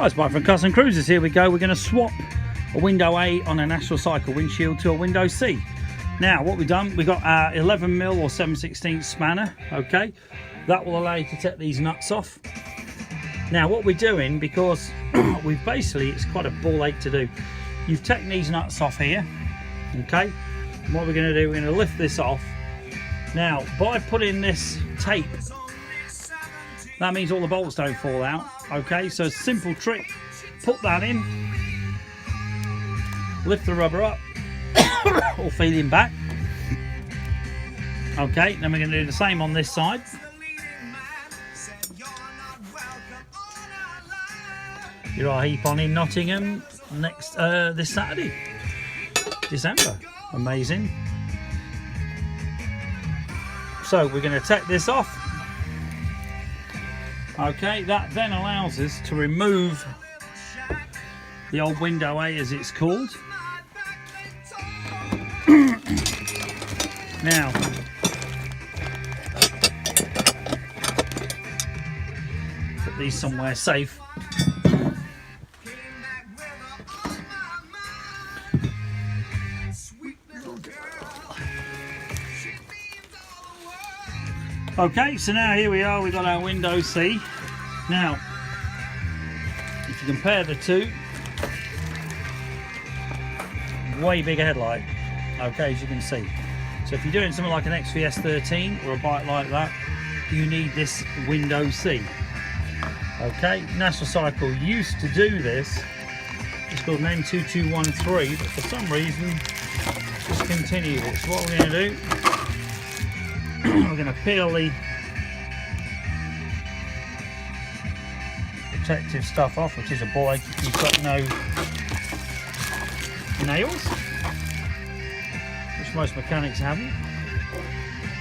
Hi, it's Mike from Custom Cruisers. Here we go. We're going to swap a window A on a National Cycle windshield to a window C. Now, what we've done, we've got our 11mm or 7/16 spanner. Okay, that will allow you to take these nuts off. Now, what we're doing, because we've basically, it's quite a ball ache to do. You've taken these nuts off here. Okay, and what we're going to do, we're going to lift this off. Now, by putting this tape, that means all the bolts don't fall out. Okay, so a simple trick, put that in, lift the rubber up, all feeling back. Okay, then we're going to do the same on this side. Here I heap on in Nottingham next this Saturday, December. Amazing. So we're going to take this off. Okay, that then allows us to remove the old window A, as it's called. Now, put these somewhere safe. Okay, so now here we are, we've got our window C. Now, if you compare the two, way bigger headlight, okay, as you can see. So if you're doing something like an XVS 13 or a bike like that, you need this window C. Okay, National Cycle used to do this. It's called an N2210, but for some reason, discontinued it. So what we're going to do, we're going to peel the protective stuff off, which is a ball ache if you've got no nails, which most mechanics haven't.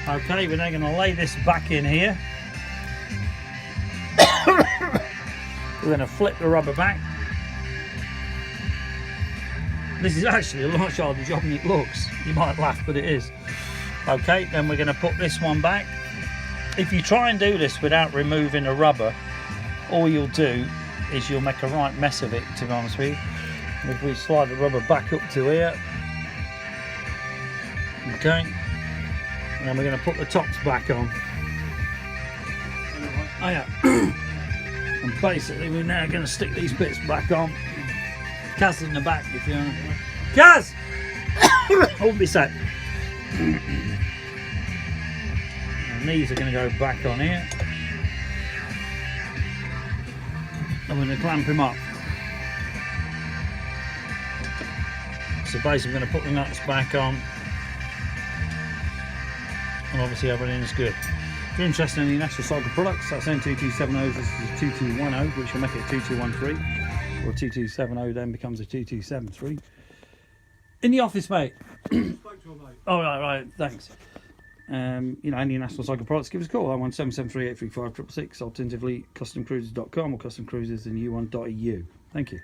Okay, we're now going to lay this back in here. We're going to flip the rubber back. This is actually a lot harder job than it looks. You might laugh, but it is. Okay, then we're going to put this one back. If you try and do this without removing the rubber, all you'll do is you'll make a right mess of it, to be honest with you. If we slide the rubber back up to here, okay, and then we're going to put the tops back on. Oh yeah. And basically we're now going to stick these bits back on. Kaz in the back, if you want. Kaz! Hold me a sec. And these are going to go back on here. I'm going to clamp him up. So basically I'm going to put the nuts back on. And obviously everything's good. If you're interested in any National Cycle products, that's N2210, this is a 2210, which will make it a 2213. Or a 2270 then becomes a 2273. In the office, mate. Oh, right, thanks. You know, any National Cycle products, give us a call. 01773 835 666. Alternatively, customcruisers.com or customcruisers in u1.eu. Thank you.